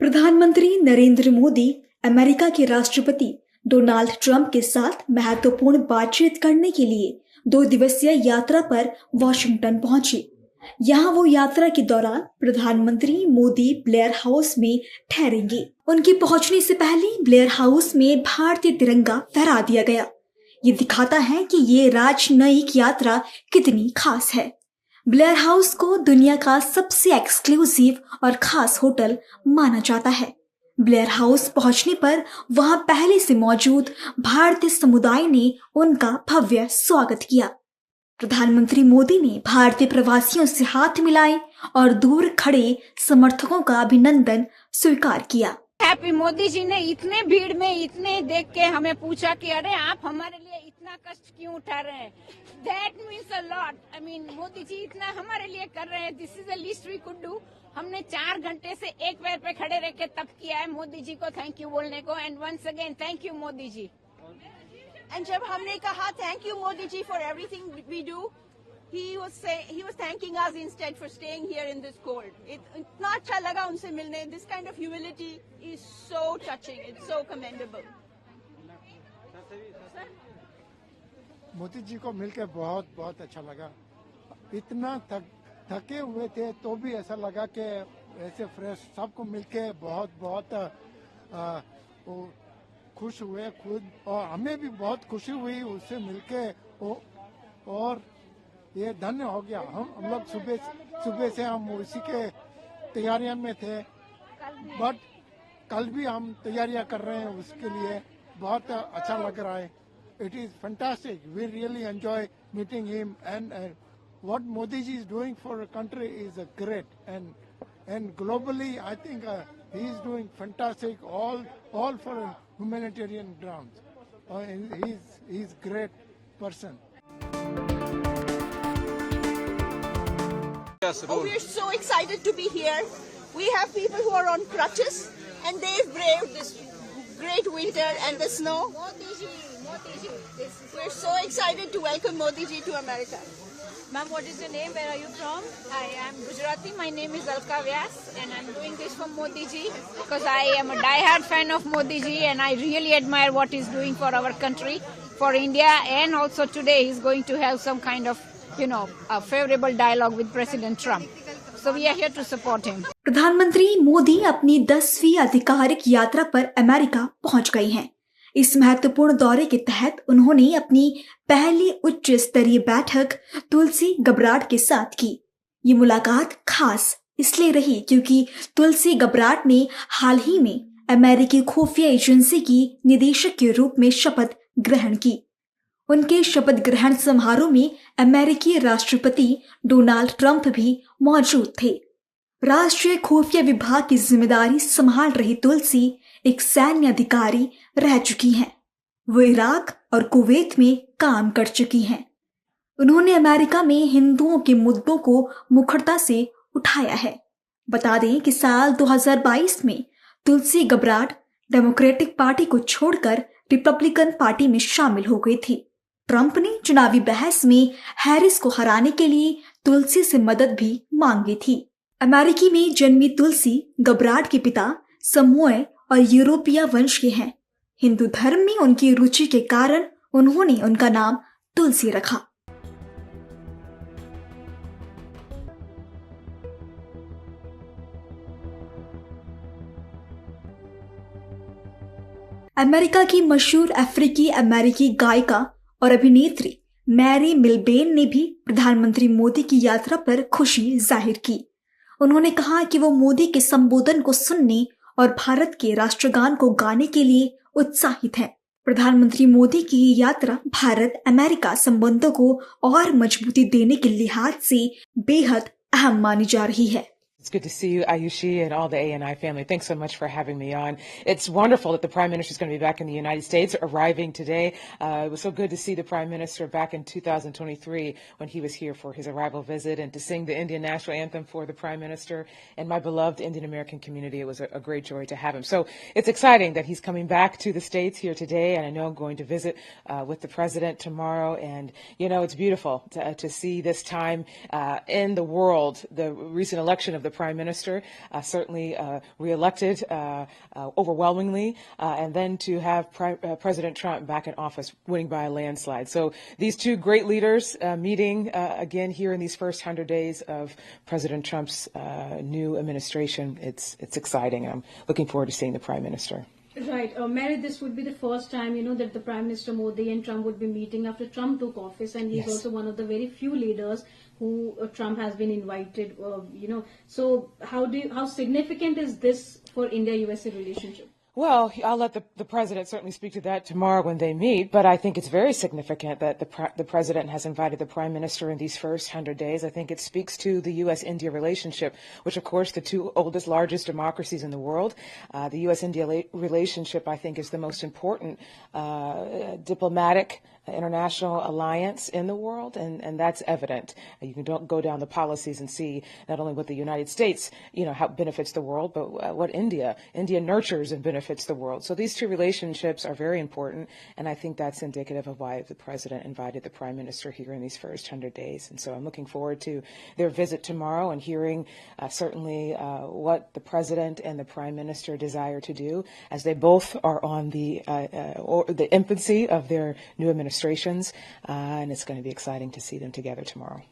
प्रधानमंत्री नरेंद्र मोदी अमेरिका के राष्ट्रपति डोनाल्ड ट्रंप के साथ महत्वपूर्ण बातचीत करने के लिए 2 दिवसीय यात्रा पर वॉशिंगटन पहुंचे। यहाँ वो यात्रा के दौरान प्रधानमंत्री मोदी ब्लेयर हाउस में ठहरेंगे। उनके पहुंचने से पहले ब्लेयर हाउस में भारतीय तिरंगा फहरा दिया गया। ये दिखाता है कि ये राजनयिक यात्रा कितनी खास है। ब्लेयर हाउस को दुनिया का सबसे एक्सक्लूसिव और खास होटल माना जाता है। ब्लेयर हाउस पहुंचने पर वहां पहले से मौजूद भारतीय समुदाय ने उनका भव्य स्वागत किया। प्रधानमंत्री मोदी ने भारतीय प्रवासियों से हाथ मिलाए और दूर खड़े समर्थकों का अभिनंदन स्वीकार किया। हैप्पी मोदी जी ने इतने भीड़ में इतने देख के हमें पूछा कि अरे आप हमारे लिए इतना कष्ट क्यों उठा रहे हैं। That means a lot. I mean Modi ji इतना हमारे लिए कर रहे हैं। This is the least we could do. हमने 4 घंटे से एक पैर पे खड़े रह के तब किया है मोदी जी को थैंक यू बोलने को। And once again thank you Modi ji. And जब हमने कहा thank you Modi ji for everything we do, he was thanking us instead for staying here in this cold. इतना अच्छा लगा उनसे मिलने. This kind of humility is so touching. It's so commendable. Modi ji को मिलकर बहुत बहुत अच्छा लगा. इतना थके हुए थे तो भी ऐसा लगा कि ऐसे फ्रेश सबको मिलके बहुत बहुत खुश हुए खुद, और हमें भी बहुत खुशी हुई उससे मिलके. और ये धन्य हो गया. हम लोग सुबह से हम उसी के तैयारियों में थे, बट कल भी हम तैयारियां कर रहे हैं उसके लिए. बहुत अच्छा लग रहा है. It is fantastic. We really enjoy meeting him and what Modi ji is doing for country is great and globally I think he is doing fantastic all for humanitarian ground. He is great person. Oh, we're so excited to be here. We have people who are on crutches and they've braved this great winter and the snow. Modi ji. We're so excited to welcome Modi ji to America. Ma'am, what is your name? Where are you from? I am Gujarati. My name is Alka Vyas and I'm doing this for Modi ji because I am a die-hard fan of Modi ji and I really admire what he's doing for our country, for India, and also today he's going to have some kind of a favorable dialogue with President Trump. So we are here to support him. प्रधानमंत्री मोदी अपनी 10वीं आधिकारिक यात्रा पर America पहुंच गए हैं. इस महत्वपूर्ण दौरे के तहत उन्होंने अपनी पहली उच्च स्तरीय बैठक तुलसी गब्राट के साथ की. ये मुलाकात खास इसलिए रही क्योंकि तुलसी गब्राट ने हाल ही में अमेरिकी खुफिया एजेंसी की निदेशक के रूप में शपथ ग्रहण की. उनके शपथ ग्रहण समारोह में अमेरिकी राष्ट्रपति डोनाल्ड ट्रंप भी मौजूद थे. राष्ट्रीय खुफिया विभाग की जिम्मेदारी संभाल रही तुलसी एक सैन्य अधिकारी रह चुकी हैं. वो इराक और कुवैत में काम कर चुकी हैं. उन्होंने अमेरिका में हिंदुओं के मुद्दों को मुखरता से उठाया है. बता दें कि साल 2022 में तुलसी गब्राट डेमोक्रेटिक पार्टी को छोड़कर रिपब्लिकन पार्टी में शामिल हो गई थी. ट्रंप ने चुनावी बहस में हैरिस को हराने के लिए तुलसी से मदद भी मांगी थी. अमेरिकी में जन्मी तुलसी गब्राट के पिता समोय और यूरोपीय वंश के हैं. हिंदू धर्म में उनकी रुचि के कारण उन्होंने उनका नाम तुलसी रखा. अमेरिका की मशहूर अफ्रीकी अमेरिकी गायिका और अभिनेत्री मैरी मिलबेन ने भी प्रधानमंत्री मोदी की यात्रा पर खुशी जाहिर की. उन्होंने कहा कि वो मोदी के संबोधन को सुनने और भारत के राष्ट्रगान को गाने के लिए उत्साहित हैं. प्रधानमंत्री मोदी की ये यात्रा भारत अमेरिका संबंधों को और मजबूती देने के लिहाज से बेहद अहम मानी जा रही है. It's good to see you, Ayushi, and all the ANI family. Thanks so much for having me on. It's wonderful that the Prime Minister is going to be back in the United States, arriving today. It was so good to see the Prime Minister back in 2023 when he was here for his arrival visit, and to sing the Indian National Anthem for the Prime Minister and my beloved Indian American community. It was a great joy to have him. So it's exciting that he's coming back to the States here today, and I know I'm going to visit with the President tomorrow. And, it's beautiful to see this time in the world, the recent election of the prime minister, certainly reelected overwhelmingly, and then to have President Trump back in office, winning by a landslide. So these two great leaders meeting again here in these first 100 days of President Trump's new administration. It's exciting. I'm looking forward to seeing the prime minister. Right. Mary, this would be the first time, that the Prime Minister Modi and Trump would be meeting after Trump took office, and he's also one of the very few leaders who Trump has been invited, So how significant is this for India-USA relationship? Well, I'll let the president certainly speak to that tomorrow when they meet, but I think it's very significant that the president has invited the prime minister in these first 100 days. I think it speaks to the U.S.-India relationship, which, of course, the two oldest, largest democracies in the world. The U.S.-India relationship, I think, is the most important diplomatic international alliance in the world, and that's evident. You can go down the policies and see not only what the United States, how benefits the world, but what India nurtures and benefits the world. So these two relationships are very important, and I think that's indicative of why the president invited the prime minister here in these first 100 days. And so I'm looking forward to their visit tomorrow and hearing certainly what the president and the prime minister desire to do, as they both are on the infancy of their new administrations, and it's going to be exciting to see them together tomorrow.